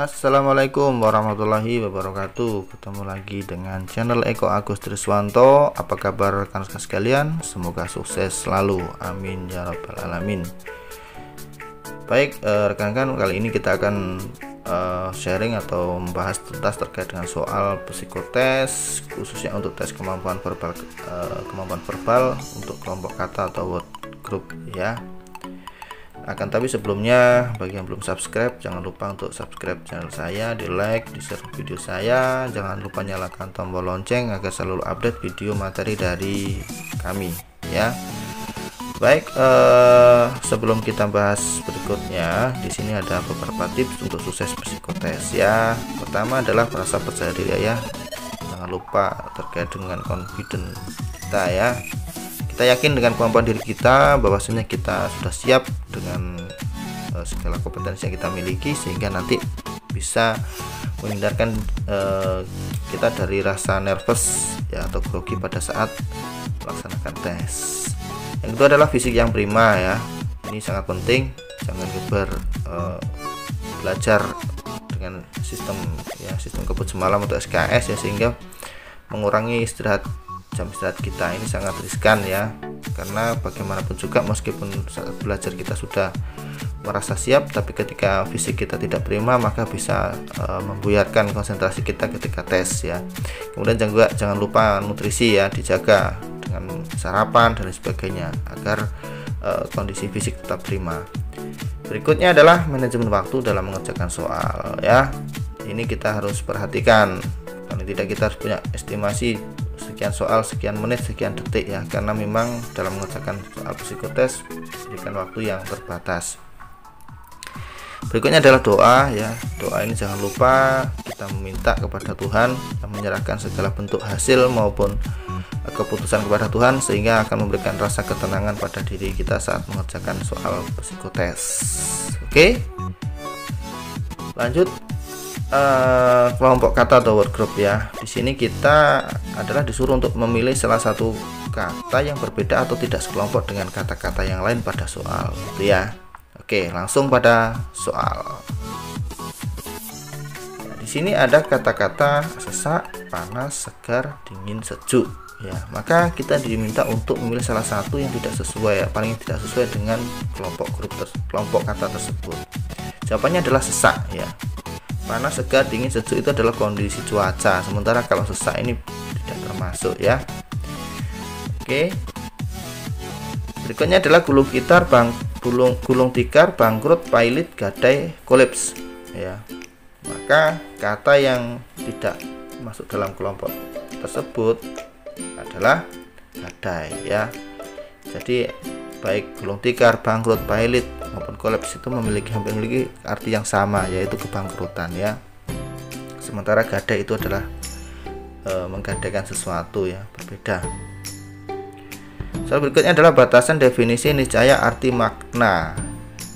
Assalamualaikum warahmatullahi wabarakatuh. Ketemu lagi dengan channel Eko Agus Triswanto. Apa kabar rekan-rekan sekalian? Semoga sukses selalu, amin ya rabbal alamin. Baik, rekan-rekan, kali ini kita akan sharing atau membahas tuntas terkait dengan soal psikotes, khususnya untuk tes kemampuan verbal untuk kelompok kata atau word group ya. Akan tapi sebelumnya, bagi yang belum subscribe, jangan lupa untuk subscribe channel saya, di like, di share video saya, jangan lupa nyalakan tombol lonceng agar selalu update video materi dari kami ya. Baik, sebelum kita bahas berikutnya, di sini ada beberapa tips untuk sukses psikotes ya. Pertama adalah merasa percaya diri ya. Jangan lupa terkait dengan confident kita ya. Kita yakin dengan kemampuan diri kita, bahwasanya kita sudah siap dengan segala kompetensi yang kita miliki, sehingga nanti bisa menghindarkan kita dari rasa nervous ya atau grogi pada saat melaksanakan tes. Yang kedua adalah fisik yang prima ya. Ini sangat penting, jangan belajar dengan sistem kebut semalam atau SKS ya, sehingga mengurangi jam istirahat kita. Ini sangat riskan ya, karena bagaimanapun juga meskipun saat belajar kita sudah merasa siap, tapi ketika fisik kita tidak prima, maka bisa membuyarkan konsentrasi kita ketika tes ya. Kemudian jangan lupa nutrisi ya, dijaga dengan sarapan dan sebagainya agar kondisi fisik tetap prima. Berikutnya adalah manajemen waktu dalam mengerjakan soal ya. Ini kita harus perhatikan, paling tidak kita harus punya estimasi sekian soal, sekian menit, sekian detik ya, karena memang dalam mengerjakan soal psikotes diberikan waktu yang terbatas. Berikutnya adalah doa ya. Doa ini jangan lupa kita meminta kepada Tuhan, yang menyerahkan segala bentuk hasil maupun keputusan kepada Tuhan, sehingga akan memberikan rasa ketenangan pada diri kita saat mengerjakan soal psikotes. Oke, lanjut. Kelompok kata atau word group ya. Di sini kita adalah disuruh untuk memilih salah satu kata yang berbeda atau tidak sekelompok dengan kata-kata yang lain pada soal, gitu ya. Oke, langsung pada soal. Nah, di sini ada kata-kata sesak, panas, segar, dingin, sejuk. Ya, maka kita diminta untuk memilih salah satu yang tidak sesuai ya, paling tidak sesuai dengan kelompok kata tersebut. Jawabannya adalah sesak ya. Panas, segar, dingin, sejuk itu adalah kondisi cuaca, sementara kalau sesak ini tidak termasuk ya. Oke. Berikutnya adalah gulung tikar, bangkrut, pailit, gadai, kolaps ya. Maka kata yang tidak masuk dalam kelompok tersebut adalah gadai ya. Jadi baik gulung tikar, bangkrut, pailit maupun kolaps itu memiliki arti yang sama, yaitu kebangkrutan ya. Sementara gadai itu adalah menggadaikan sesuatu ya, berbeda. Soal berikutnya adalah batasan, definisi, niscaya, arti, makna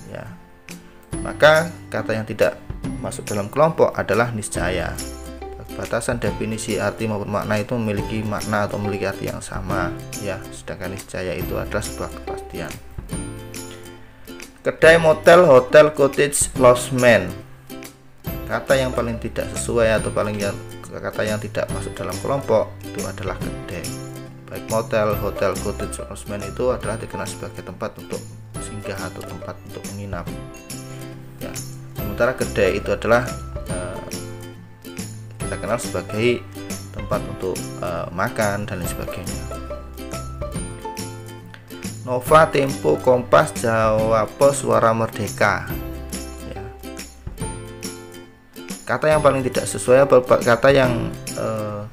ya. Maka kata yang tidak masuk dalam kelompok adalah niscaya. Batasan, definisi, arti maupun makna itu memiliki makna atau memiliki arti yang sama ya, sedangkan niscaya itu adalah sebuah kepastian. Kedai, motel, hotel, cottage, lodgement. Kata yang paling tidak sesuai atau kata yang tidak masuk dalam kelompok itu adalah kedai. Baik motel, hotel, cottage, lodgement itu adalah dikenal sebagai tempat untuk singgah atau tempat untuk menginap ya. Sementara kedai itu adalah kita kenal sebagai tempat untuk makan dan lain sebagainya. Nova, Tempo, Kompas, Jawa Pos, Suara Merdeka ya. Kata yang paling tidak sesuai, kata yang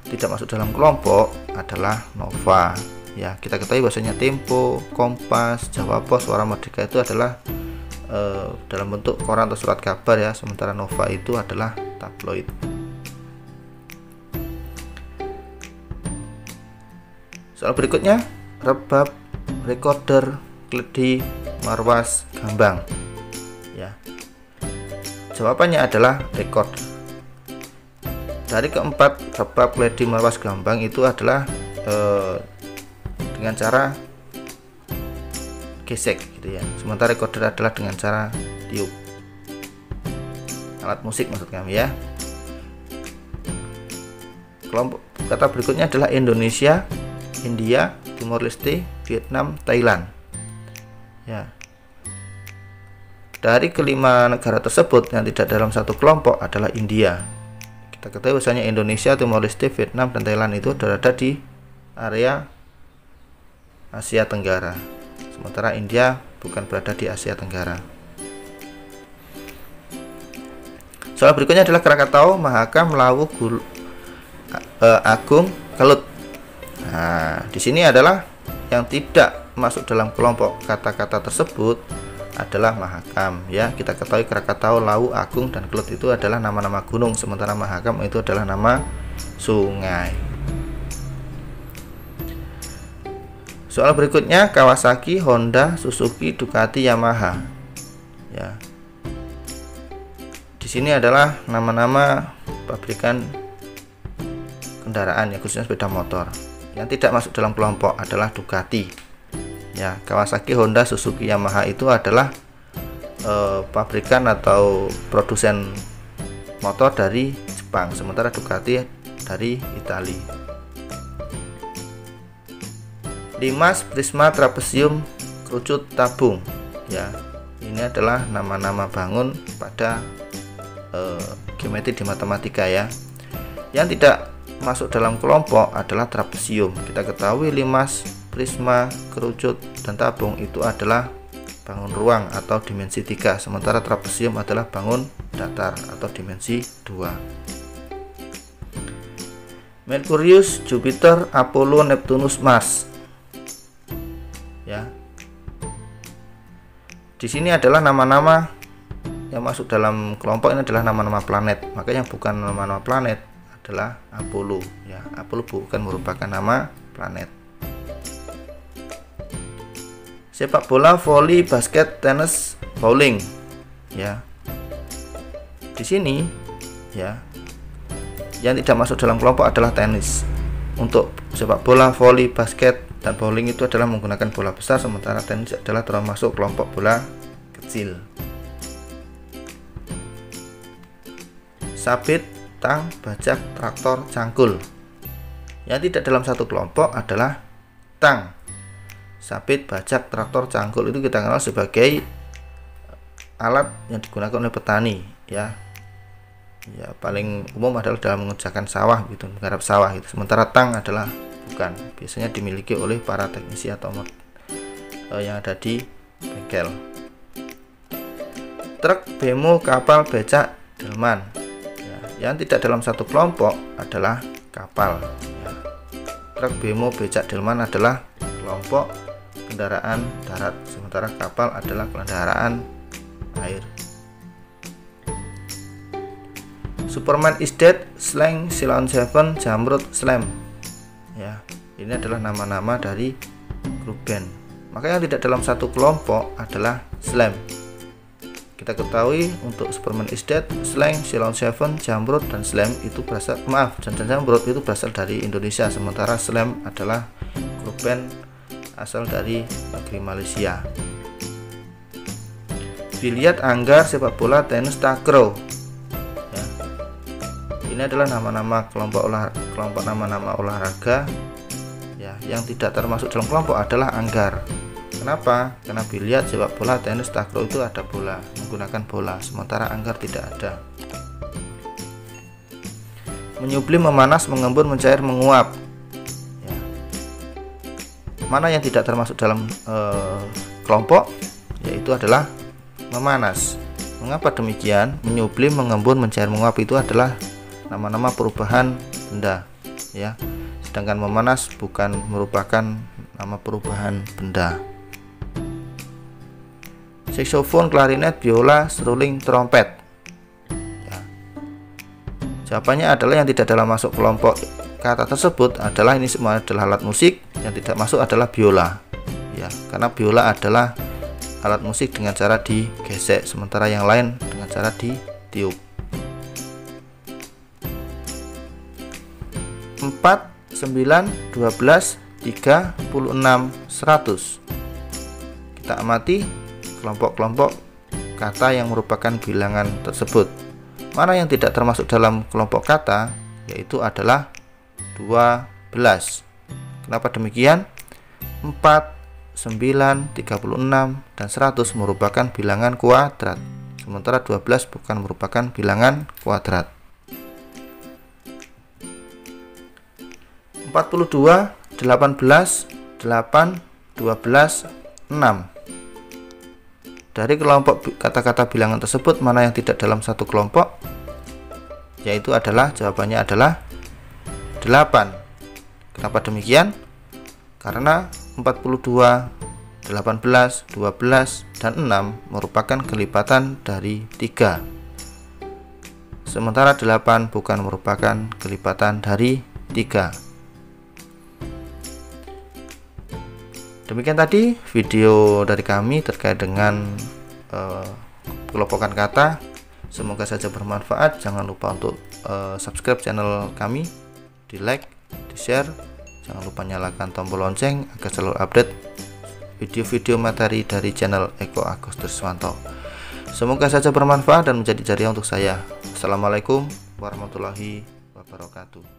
tidak masuk dalam kelompok adalah Nova ya. Kita ketahui bahwasanya Tempo, Kompas, Jawa Pos, Suara Merdeka itu adalah dalam bentuk koran atau surat kabar ya, sementara Nova itu adalah tabloid. Soal berikutnya, rebab, recorder, kledi, marwas, gambang ya. Jawabannya adalah record. Dari keempat, rebab, kledi, marwas, gambang itu adalah dengan cara gesek gitu ya. Sementara recorder adalah dengan cara tiup. alat musik maksud kami ya. Kelompok kata berikutnya adalah Indonesia, India, Timor Leste, Vietnam, Thailand. Ya. Dari kelima negara tersebut yang tidak dalam satu kelompok adalah India. Kita ketahui bahwasanya Indonesia, Timor Leste, Vietnam, dan Thailand itu berada di area Asia Tenggara. Sementara India bukan berada di Asia Tenggara. Soal berikutnya adalah Krakatau, Mahakam, Lawu, Agung, Kelut. Nah, di sini adalah yang tidak masuk dalam kelompok kata-kata tersebut adalah Mahakam ya. Kita ketahui Krakatau, Lawu, Agung, dan Kelut itu adalah nama-nama gunung, sementara Mahakam itu adalah nama sungai. Soal berikutnya Kawasaki, Honda, Suzuki, Ducati, Yamaha. Ya. Di sini adalah nama-nama pabrikan kendaraan ya, khususnya sepeda motor. Yang tidak masuk dalam kelompok adalah Ducati. Ya, Kawasaki, Honda, Suzuki, Yamaha itu adalah pabrikan atau produsen motor dari Jepang, sementara Ducati dari Italia. Limas, Prisma, Trapesium, Kerucut, Tabung. Ya, ini adalah nama-nama bangun pada geometri di matematika ya. Yang tidak masuk dalam kelompok adalah trapesium. Kita ketahui limas, prisma, kerucut, dan tabung itu adalah bangun ruang atau dimensi 3, sementara trapesium adalah bangun datar atau dimensi 2. Merkurius, Jupiter, Apollo, Neptunus, Mars. Ya. Di sini adalah nama-nama yang masuk dalam kelompok ini adalah nama-nama planet. Maka yang bukan nama-nama planet adalah Apollo ya. Apollo bukan merupakan nama planet. Sepak bola, voli, basket, tenis, bowling ya. Di sini ya, yang tidak masuk dalam kelompok adalah tenis. Untuk sepak bola, voli, basket, dan bowling itu adalah menggunakan bola besar, sementara tenis adalah termasuk kelompok bola kecil. Sabit, tang, bajak, traktor, cangkul. Yang tidak dalam satu kelompok adalah tang. Sabit, bajak, traktor, cangkul itu kita kenal sebagai alat yang digunakan oleh petani ya. Ya, paling umum adalah dalam mengerjakan sawah gitu, menggarap sawah gitu. Sementara tang adalah bukan, biasanya dimiliki oleh para teknisi atau yang ada di bengkel. Truk, bemo, kapal, becak, delman. Yang tidak dalam satu kelompok adalah kapal ya. Truk, bemo, becak, delman adalah kelompok kendaraan darat, sementara kapal adalah kendaraan air. Superman is Dead, Slang, Ceylon Seven, Jamrud, Slam ya. Ini adalah nama-nama dari grup band. Maka yang tidak dalam satu kelompok adalah Slam. Kita ketahui untuk Superman is Dead, Slang, Ceylon Seven, Jamrud, dan Slam itu berasal dan Jamrud itu berasal dari Indonesia, sementara Slam adalah grup band asal dari negeri Malaysia. Biliar, anggar, sepak bola, tenis, takraw. Ya. Ini adalah nama-nama kelompok nama-nama olahraga. Ya, yang tidak termasuk dalam kelompok adalah anggar. Kenapa? Karena biliar, sepak bola, tenis, takraw itu ada bola, menggunakan bola, sementara anggar tidak ada. Menyublim, memanas, mengembun, mencair, menguap. Ya. Mana yang tidak termasuk dalam kelompok? Yaitu adalah memanas. Mengapa demikian? Menyublim, mengembun, mencair, menguap itu adalah nama-nama perubahan benda, ya. Sedangkan memanas bukan merupakan nama perubahan benda. Saksofon, klarinet, biola, seruling, trompet. Ya. Jawabannya adalah yang tidak dalam masuk kelompok kata tersebut adalah ini semua adalah alat musik, yang tidak masuk adalah biola. Ya, karena biola adalah alat musik dengan cara digesek, sementara yang lain dengan cara ditiup. 4, 9, 12, 36, 100. Kita amati kelompok-kelompok kata yang merupakan bilangan tersebut. Mana yang tidak termasuk dalam kelompok kata, yaitu adalah 12. Kenapa demikian? 4, 9, 36, dan 100 merupakan bilangan kuadrat, sementara 12 bukan merupakan bilangan kuadrat. 42, 18, 8, 12, 6. Dari kelompok kata-kata bilangan tersebut, mana yang tidak dalam satu kelompok? Yaitu adalah, jawabannya adalah 8. Kenapa demikian? Karena 42, 18, 12, dan 6 merupakan kelipatan dari 3. Sementara 8 bukan merupakan kelipatan dari 3. Demikian tadi video dari kami terkait dengan kelompokan kata. Semoga saja bermanfaat. Jangan lupa untuk subscribe channel kami, di like, di share. Jangan lupa nyalakan tombol lonceng agar selalu update video-video materi dari channel Eko Agus Triswanto. Semoga saja bermanfaat dan menjadi jariah untuk saya. Assalamualaikum warahmatullahi wabarakatuh.